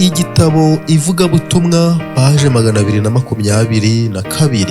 Igitabo Ivugabutumwa paje 222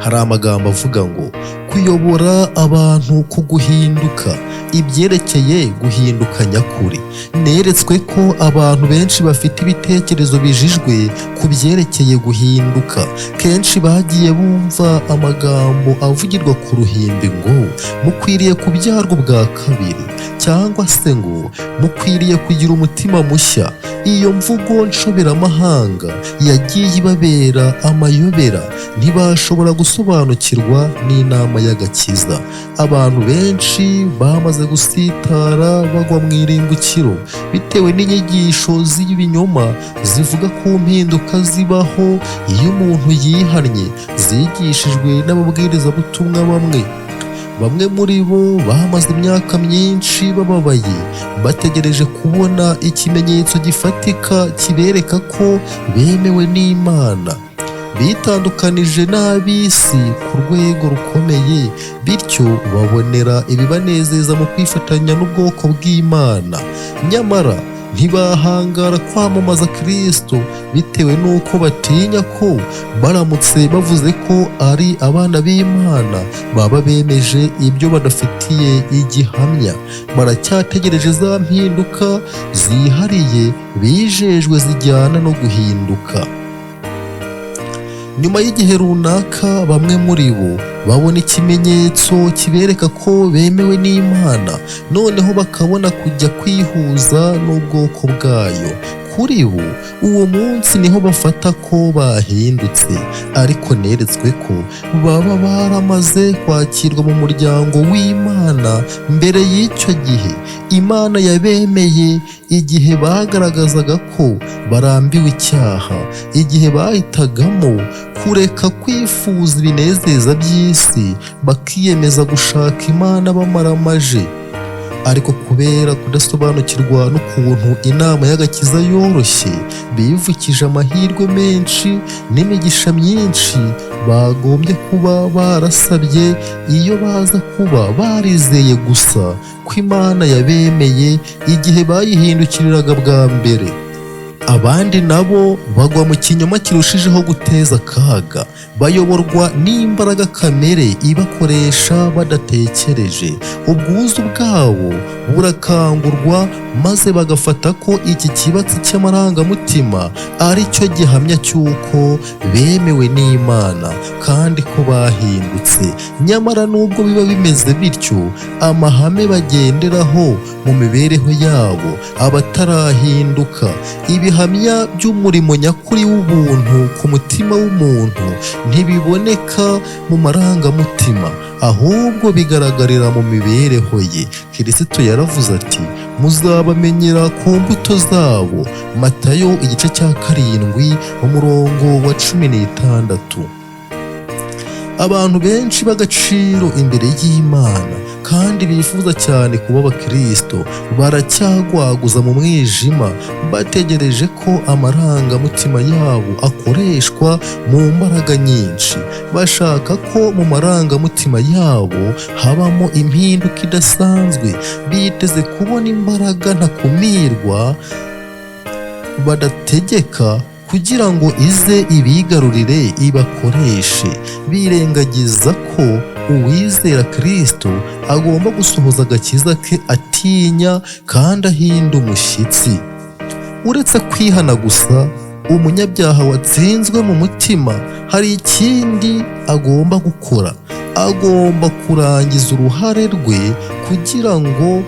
hari amagambo avuga ngo kuyobora abantu ku guhinduka, ibyerekeye guhinduka nyakuri. Neretswe ko abantu benshi bafite ibitekerezo bijijwe ku byerekeye guhinduka. Kenshi bagiye bumva amagambo avugirwa ku ruhimbi ngo mukwiriye kubyarwa ubwa kabiri, cyangwa se ngo mukwiriye kugira umutima mushya. Iyo mvugo nshoberamahanga yagiye ibabera amayobera, ntibashobora gusobanukirwa n'inama y'agakiza. Abantu benshi bamaze gusitara bagwa mu irimbukiro bitewe n'inyigisho z'ibinyoma zivuga ku mpinduka zibaho iyo umuntu yihannye, zigishijwe n'ababwirizabutumwa bamwe muri bo bamaze imyaka myinshi bababaye, bategereje kubona ikimenyetso gifatika kibereka ko bemewe n'Imana. Bitandukanije n'ab'isi ku rwego rukomeye, bityo babonera ibibanezeza mu kwifatanya n'ubwoko bw'Imana. Nyamara ntibahangara kwamamaza Kristo bitewe n'uko batinya ko baramutse bavuze ko ari abana b'Imana baba bemeje ibyo badafitiye igihamya. Baracyategereje za mpinduka zihariye bijejwe zijyana no guhinduka. Nyuma y'igihe runaka, bamwe muri bo babona ikimenyetso kibereka ko bemewe n'Imana, noneho bakabona kujya kwihuza n'ubwoko bwayo. Kuri bo uwo munsi niho bafata ko bahindutse, ariko neretswe ko baba baramaze kwakirwa mu muryango w'Imana mbere y'icyo gihe. Imana yabemeye igihe bagaragazaga ko barambiwe icyaha, igihe bahitagamo kureka kwifuza ibinezeza by'isi bakiyemeza gushaka Imana bamaramaje. Ariko kubera kudasobanukirwa n'ukuntu inama y'agakiza yoroshye, bivukije amahirwe menshi n'imigisha myinshi bagombye kuba barasabye iyo baza kuba barizeye gusa ko Imana yabemeye igihe bayihindukiriraga bwa mbere. Abandi nabo bagwa mu kinyoma kirushijeho guteza akaga, bayoborwa n'imbaraga kamere ibakoresha badatekereje. Ubwuzu bwabo burakangurwa maze bagafata ko iki kibatsi cy'amarangamutima ari cyo gihamya cy'uko bemewe n'Imana kandi ko bahindutse. Nyamara nubwo biba bimeze bityo, amahame bagenderaho mu mibereho yabo abatarahinduka. Ibihamya by'umurimo nyakuri w'ubuntu ku mutima w'umuntu ntibiboneka mu marangamutima, ahubwo bigaragarira mu mibereho ye. Kristo yaravuze ati muzabamenyera ku mbuto zabo. Matayo 7:16. Abantu benshi b'agaciro imbere y'Imana kandi bifuza cyane kuba abakristo baracyagwaguza mu mwijima, bategereje ko amarangamutima yabo akoreshwa mu mbaraga nyinshi. Bashaka ko mu marangamutima yabo habamo impinduka idasanzwe, biteze kubona imbaraga ntakumirwa badategeka kugira ngo ize ibigarurire ibakoreshe. Birengagiza ko uwizera Kristo agomba gusohoza agakiza ke atinya kandi ahinda umushyitsi. Uretse kwihana gusa, umunyabyaha watsinzwe mu mutima hari ikindi agomba gukora. Agomba kurangiza uruhare rwe kugira ngo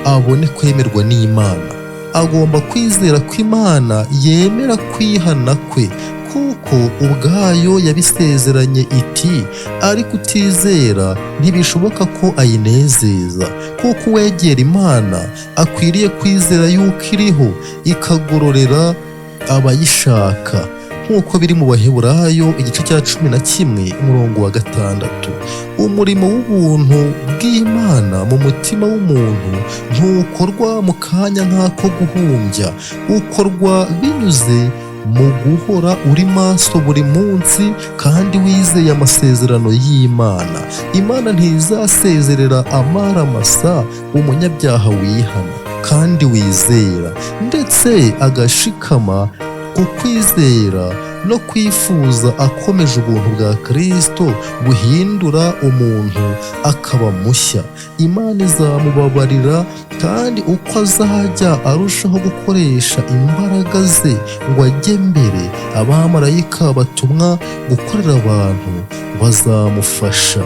abone kwemerwa n'Imana. Agomba kwizera ko Imana yemera kwihana kwe, kuko ubwayo yabisezeranye iti ariko utizera ntibishoboka ko ayinezeza. Kuko uwegera Imana akwiriye kwizera yuko iriho ikagororera abayishaka, nk'uko biri mu Baheburayo 11:6. Umurimo w'ubuntu bw'Imana mu mutima w'umuntu ntukorwa mu kanya nk'ako guhumbya, ukorwa binyuze mu guhora uri maso buri munsi kandi wizeye amasezerano y'Imana. Imana ntizasezerera amaramasa umunyabyaha wihana kandi wizera ndetse agashikama ku kwizera no kwifuza akomeje ubuntu bwa Kristo buhindura umuntu akaba mushya. Imana izamubabarira, kandi uko azajya arushaho gukoresha imbaraga ze ngo ajye mbere, abamarayika batumwa gukorera abantu bazamufasha.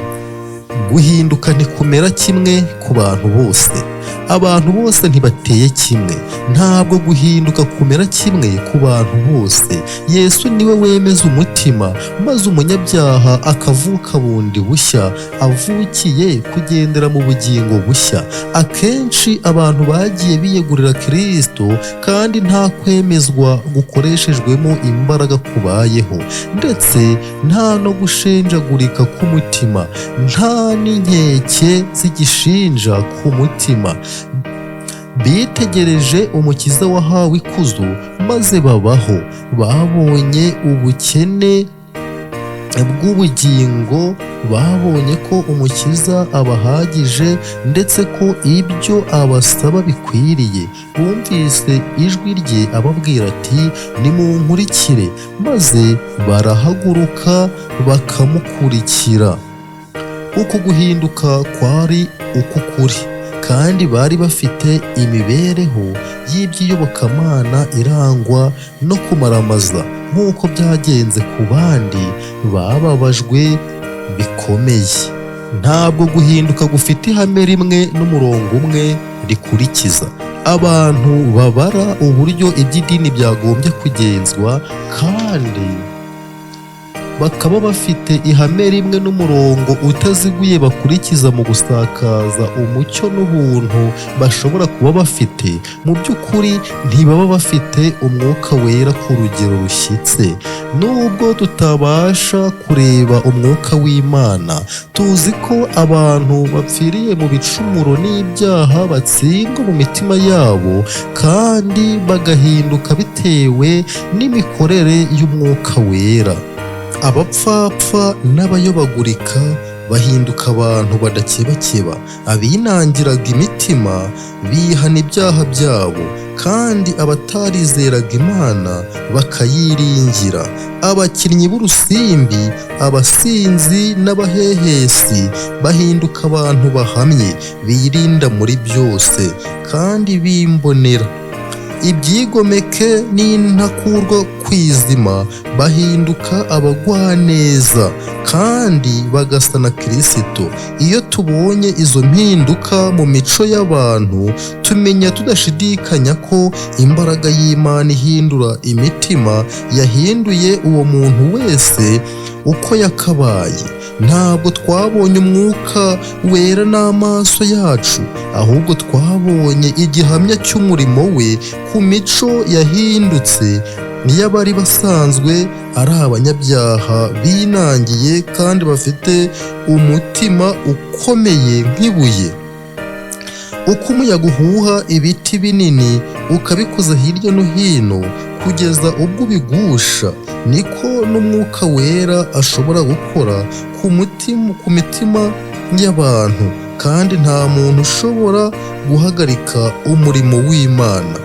Guhinduka ntikumera kimwe ku bantu bose. Abantu bose ntibateye kimwe. Ntabwo guhinduka kumera kimwe ku bantu bose. Yesu niwe wemeza umutima, maze umunyabyaha akavuka bundi bushya, avukiye kugendera mu bugingo bushya. Akenshi abantu bagiye biyegurira Kristo, kandi nta kwemezwa gukoreshejwemo imbaraga kubayeho, ndetse nta no gushenjagurika k'umutima, nta n'inkeke z'igishinja ku mutima. Bitegereje umukiza wahawe ikuzo, maze babaho. Babonye ubukene bw'ubugingo, babonye ko umukiza abahagije, ndetse ko ibyo abasaba bikwiriye. Bumvise ijwi rye ababwira ati, nimunkurikire, maze barahaguruka bakamukurikira. Uku guhinduka kwari uk'ukuri, kandi bari bafite imibereho y'iby'iyobokamana irangwa no kumaramaza. Nk'uko byagenze ku bandi, bababajwe bikomeye. Ntabwo guhinduka gufite ihame rimwe n'umurongo umwe rikurikiza. Abantu babara uburyo iby'idini byagombye kugenzwa, kandi bakaba bafite ihame rimwe n'umurongo utaziguye bakurikiza mu gusakaza umucyo n'ubuntu bashobora kuba bafite. Mu by'ukuri ntibaba bafite umwuka wera ku rugero rushyitse. Nubwo tutabasha kureba umwuka w'Imana, tuzi ko abantu bapfiriye mu bicumuro n'ibyaha batsindwa mu mitima yabo, kandi bagahinduka bitewe n'imikorere y'umwuka wera. Abapfapfa n'abayobagurika bahinduka abantu badakebakeba. Abinangiraga imitima bihana ibyaha byabo, kandi abatarizeraga Imana bakayiringira. Abakinnyi b'urusimbi, abasinzi n'abahehesi bahinduka abantu bahamye, birinda muri byose, kandi bimbonera. Ibyigomeke n'intakurwa kw'izima bahinduka abagwaneza, kandi bagasa na Kristo. Iyo tubonye izo mpinduka mu mico y'abantu, tumenya tudashidikanya ko imbaraga y'Imana ihindura imitima yahinduye uwo muntu wese uko yakabaye. Ntabwo twabonye umwuka wera n'amaso yacu, ahubwo twabonye igihamya cy'umurimo we ku mico yahindutse y'abari basanzwe ari abanyabyaha binangiye, kandi bafite umutima ukomeye nk'ibuye. Uko umuyaga uhuha ibiti binini ukabikuza hirya no hino kugeza ubwo ubigusha, niko n'umwuka wera ashobora gukora ku mitima y'abantu, kandi nta muntu ushobora guhagarika umurimo w'Imana.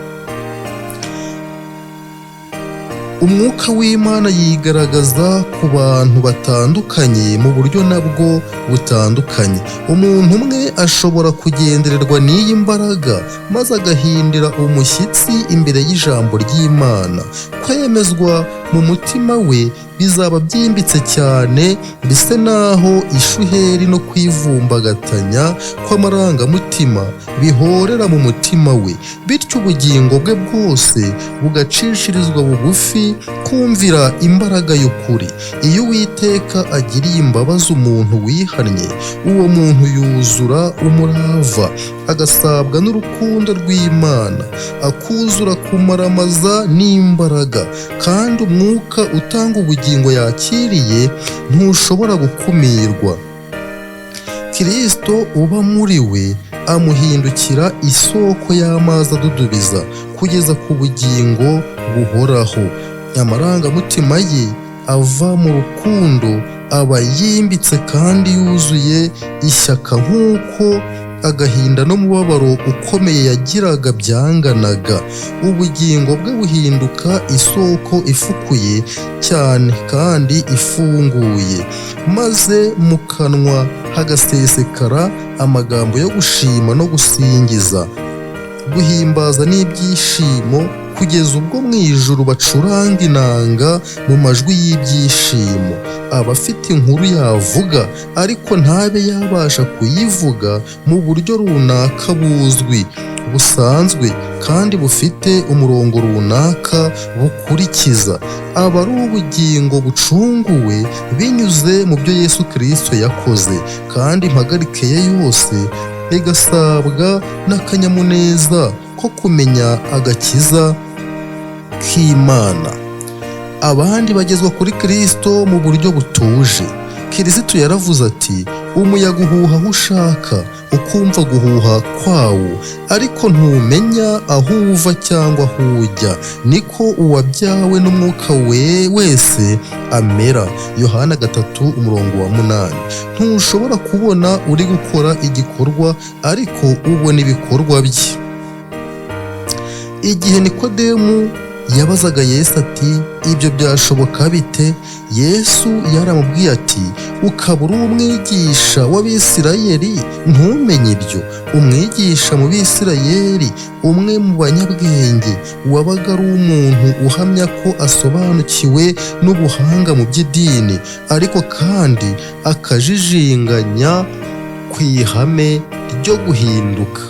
Umwuka w'Imana yigaragaza ku bantu batandukanye mu buryo nabwo butandukanye. Umuntu umwe ashobora kugendererwa n'iyi mbaraga, maze agahindira umushyitsi imbere y'ijambo ry'Imana. Kwemezwa mu mutima we bizaba byimbitse cyane, bisa naho ishuheri no kwivumbagatanya kw'amarangamutima bihorera mu mutima we, bityo ubugingo bwe bwose bugacishirizwa bugufi kumvira imbaraga y'ukuri. Iyo Uwiteka agiriye imbabazi umuntu wihannye, uwo muntu yuzura umurava, agasabwa n'urukundo rw'Imana, akuzura kumaramaza n'imbaraga, kandi umwuka utanga ubugingo yakiriye ntushobora gukumirwa. Kristo uba muri we amuhindukira isoko y'amazi adudubiza kugeza ku bugingo buhoraho. Amarangamutima ye ava mu rukundo, aba yimbitse kandi yuzuye ishyaka nk'uko agahinda n'umubabaro ukomeye yagiraga byanganaga. Ubugingo bwe buhinduka isoko ifukuye cyane kandi ifunguye, maze mu kanwa hagasesekara amagambo yo gushima no gusingiza, guhimbaza n'ibyishimo, kugeza ubwo mu ijuru bacuranga inanga mu majwi y'ibyishimo. Abafite inkuru yavuga ariko ntabe yabasha kuyivuga mu buryo runaka buzwi, busanzwe kandi bufite umurongo runaka bukurikiza. Aba ari ubugingo bucunguwe binyuze mu byo Yesu Kristo yakoze, kandi impagarike ye yose igasabwa n'akanyamuneza ko kumenya agakiza k'Imana. Abandi bagezwa kuri Kristo mu buryo butuje. Kirisitu yaravuze ati, umuyaga uhuha aho ushaka, ukumva guhuha kwawo, ariko ntumenya aho uva cyangwa aho ujya. Niko uwabyawe n'umwuka wese amera. Yohana 3:8. Ntushobora kubona uri gukora igikorwa ariko ubona ibikorwa bye. Igihe Nikodemu yabazaga Yesu ati, ibyo byashoboka bite? Yesu yaramubwiye ati, ukaba uri umwigisha w'Abisirayeli ntumenye ibyo? Umwigisha mu Bisirayeli, umwe mu banyabwenge, wabaga ari umuntu uhamya ko asobanukiwe n'ubuhanga mu by'idini, ariko kandi akajijinganya ku ihame ryo guhinduka.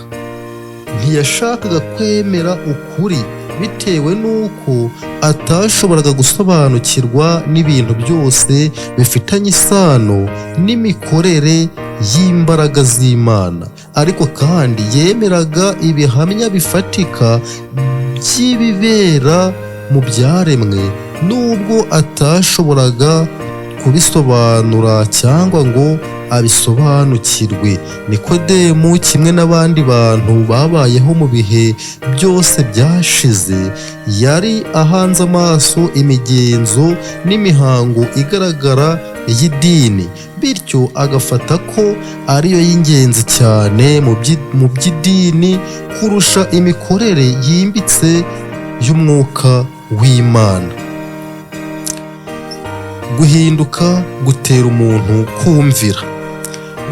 Ntiyashakaga kwemera ukuri bitewe n'uko atashoboraga gusobanukirwa n'ibintu byose bifitanye isano n'imikorere y'imbaraga z'Imana, ariko kandi yemeraga ibihamya bifatika by'ibibera mu byaremwe, nubwo atashoboraga kubisobanura cyangwa ngo abisobanukirwe. Nikodemu, kimwe n'abandi bantu babayeho mu bihe byose byashize, yari ahanze amaso imigenzo n'imihango igaragara y'idini, bityo agafata ko ariyo y'ingenzi cyane mu by'idini kurusha imikorere yimbitse y'umwuka w'Imana. Guhinduka gutera umuntu kumvira.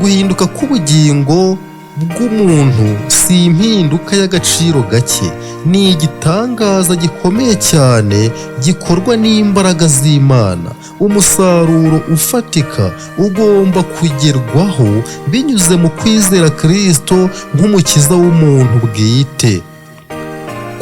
Guhinduka k'ubugingo bw'umuntu si impinduka y'agaciro gake, ni igitangaza gikomeye cyane gikorwa n'imbaraga z'Imana. Umusaruro ufatika ugomba kugerwaho binyuze mu kwizera Kristo nk'umukiza w'umuntu bwite.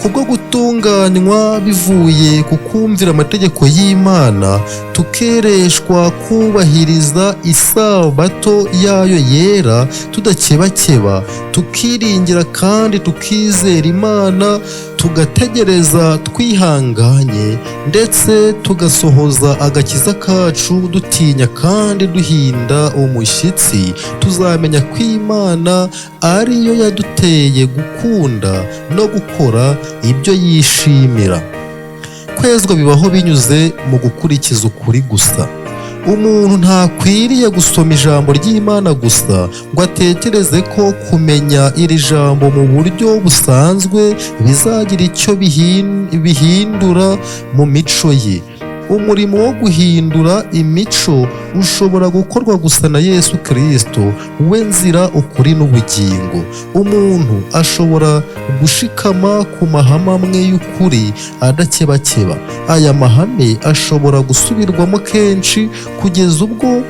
Kubwo gutunganywa bivuye ku kumvira amategeko y'Imana, tukereshwa kubahiriza isabato yayo yera tudakebakeba, tukiringira kandi tukizera Imana, tugategereza twihanganye, ndetse tugasohoza agakiza kacu dutinya kandi duhinda umushyitsi. Tuzamenya ko Imana ariyo yaduteye gukunda no gukora ibyo yishimira. Kwezwa bibaho binyuze mu gukurikiza ukuri gusa. Umuntu ntakwiriye gusoma ijambo ry'Imana gusa ngo atekereze ko kumenya iri jambo mu buryo busanzwe bizagira icyo bihindura mu mico ye. Umurimo wo guhindura imico ushobora gukorwa gusa na Yesu Kristo, we nzira, ukuri n'ubugingo. Umuntu ashobora gushikama ku mahame amwe y'ukuri adakebakeba. Aya mahame ashobora gusubirwamo kenshi kugeza ubwo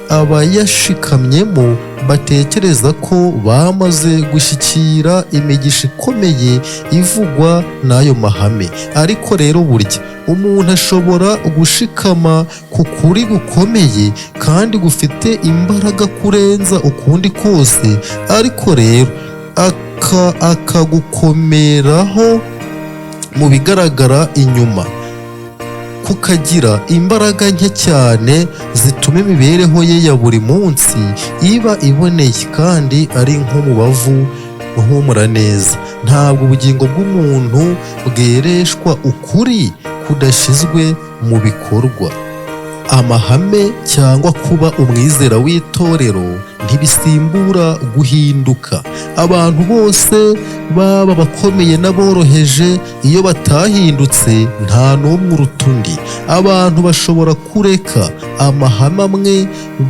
abayashikamyemo batekereza ko bamaze gushyikira imigisha ikomeye ivugwa n'ayo mahame. Ariko rero burya umuntu ashobora gushikama ku kuri gukomeye kandi gufite imbaraga kurenza ukundi kose, ariko rero akagukomeraho mu bigaragara inyuma, kukagira imbaraga nke cyane zituma imibereho ye ya buri munsi iba iboneye kandi ari nk'umubavu uhumura neza. Ntabwo ubugingo bw'umuntu bwereshwa ukuri kudashyizwe mu bikorwa. Amahame cyangwa kuba umwizera w'itorero ntibisimbura guhinduka. Abantu bose baba abakomeye n'aboroheje, iyo batahindutse nta n'umwe uruta undi. Abantu bashobora kureka amahame amwe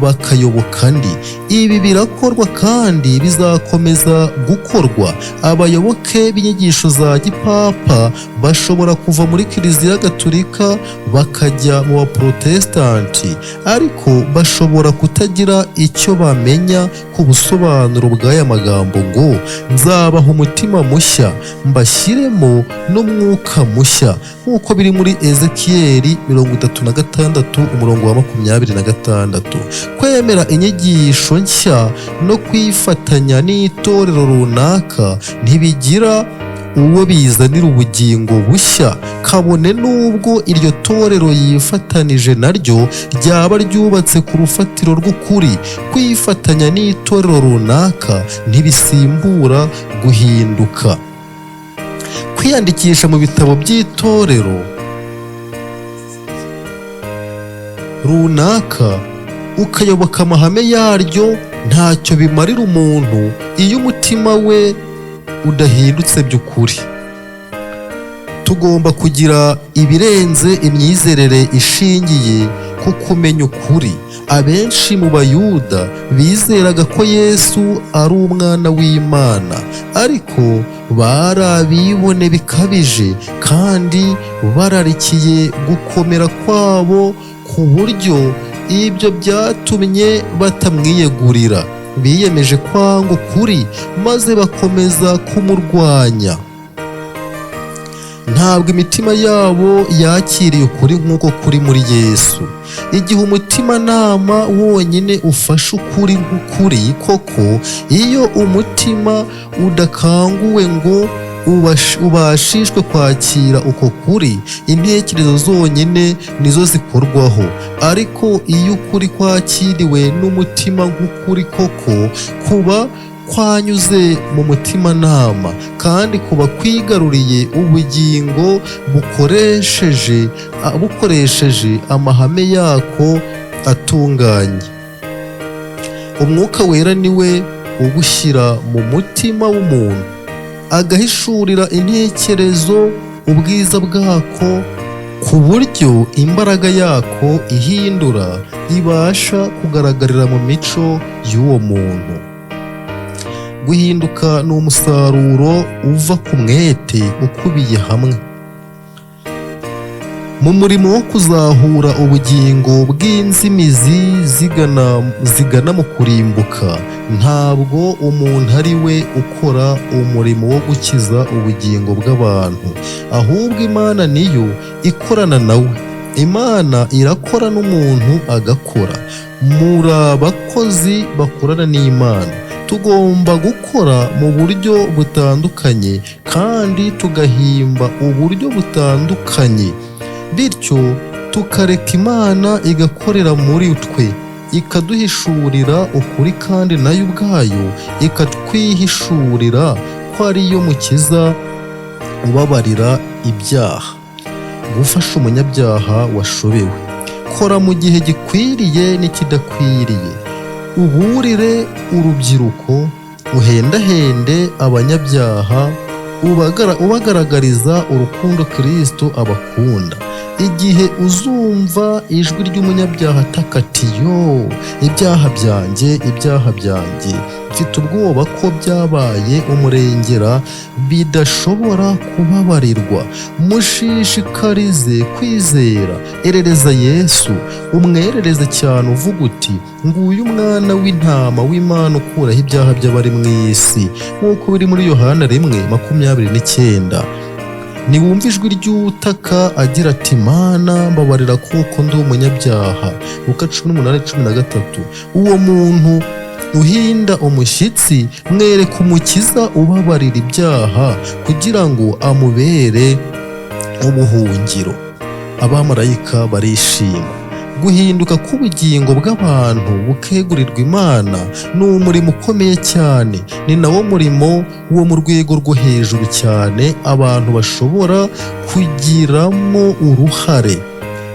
bakayoboka andi. Ibi birakorwa kandi bizakomeza gukorwa. Abayoboke b'inyigisho za gipapa bashobora kuva muri Kiliziya Gatolika bakajya mu Baprotestanti, ariko bashobora kutagira icyo bamenya ku busobanuro bw'aya magambo ngo nzabaha umutima mushya mbashyiremo n'umwuka mushya, nk'uko biri muri Ezekiyeli 36 umurongo wa 26. Kwemera inyigisho nshya no kwifatanya n'itorero runaka ntibigira uwo bizanira ubugingo bushya, kabone n'ubwo iryo torero yifatanije naryo ryaba ryubatse ku rufatiro rw'ukuri. Kwifatanya n'itorero runaka ntibisimbura guhinduka. Kwiyandikisha mu bitabo by'itorero runaka ukayoboka amahame yaryo ntacyo bimarira umuntu iyo umutima we udahindutse by'ukuri. Tugomba kugira ibirenze imyizerere ishingiye ku kumenya ukuri. Abenshi mu Bayuda bizeraga ko Yesu ari umwana w'Imana, ariko bari abibone bikabije kandi bararikiye gukomera kwabo ku buryo ibyo byatumye batamwiyegurira. Biyemeje kwanga ukuri maze bakomeza kumurwanya. Ntabwo imitima yabo yakiriye ukuri nk'uko kuri muri Yesu. Igihe umutimanama wonyine ufashe ukuri nk'ukuri koko, iyo umutima udakanguwe ngo ubashishwe kwakira uko kuri, intekerezo zonyine nizo zikorwaho. Ariko iyo ukuri kwakiriwe n'umutima nk'ukuri koko, kuba kwanyuze mu mutimanama kandi kuba kwigaruriye ubugingo bukoresheje amahame yako atunganye. Umwuka Wera niwe ugushyira mu mutima w'umuntu, agahishurira intekerezo ubwiza bwako, ku buryo imbaraga yako ihindura ibasha kugaragarira mu mico y'uwo muntu. Guhinduka ni umusaruro uva ku mwete ukubiye hamwe mu murimo wo kuzahura ubugingo bw'inzimizi zigana mu kurimbuka. Ntabwo umuntu ari we ukora umurimo wo gukiza ubugingo bw'abantu, ahubwo Imana niyo ikorana nawe. Imana irakora n'umuntu agakora. Muri abakozi bakorana n'Imana. Tugomba gukora mu buryo butandukanye kandi tugahimba uburyo butandukanye, bityo tukareka Imana igakorera muri twe, ikaduhishurira ukuri kandi nayo ubwayo ikatwihishurira ko ariyo mukiza ubabarira ibyaha. Gufasha umunyabyaha washobewe. Kora mu gihe gikwiriye n'ikidakwiriye. Uburire urubyiruko, uhendahende abanyabyaha, ubagaragariza urukundo Kristo abakunda. Igihe uzumva ijwi ry'umunyabyaha ataka ati yo, ibyaha byanjye, mfite ubwoba ko byabaye umurengera bidashobora kubabarirwa, mushishikarize kwizera. Erereza Yesu, umwerereze cyane uvuga uti nguyu umwana w'intama w'Imana ukuraho ibyaha by'abari mu isi, nk'uko biri muri Yohana 1:29. Niwumva ijwi ry'utaka agira ati Mana mbabarira kuko ndi umunyabyaha, Luka 18:13. Uwo muntu uhinda umushyitsi, mwereka umukiza ubabarira ibyaha kugira ngo amubere ubuhungiro. Abamarayika barishima. Guhinduka k'ubugingo bw'abantu bukegurirwa Imana ni umurimo ukomeye cyane. Ni nawo murimo wo mu rwego rwo hejuru cyane abantu bashobora kugiramo uruhare.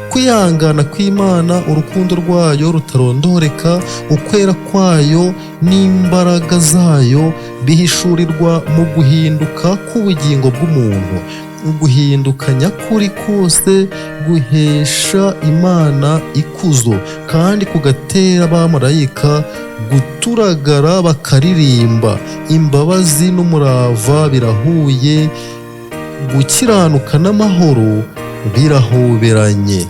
kwihangana kw'Imana, urukundo rwayo rutarondoreka, ukwera kwayo n'imbaraga zayo bihishurirwa mu guhinduka k'ubugingo bw'umuntu. Uguhinduka nyakuri kose guhesha Imana ikuzo kandi kugatera abamarayika guturagara bakaririmba. Imbabazi n'umurava birahuye, gukiranuka n'amahoro birahoberanye.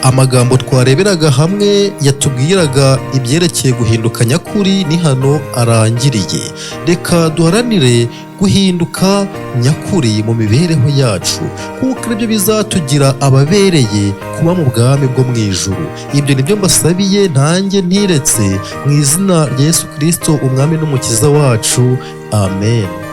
Amagambo twareberaga hamwe yatubwiraga ibyerekeye guhinduka nyakuri ni hano arangiriye. Reka duharanire guhinduka nyakuri mu mibereho yacu, kuko aribyo bizatugira ababereye kuba mu bwami bwo mu ijuru. Ibyo nibyo mbasabiye ntanjye ntiretse, mu izina rya Yesu Kristo umwami n'umukiza wacu, amen.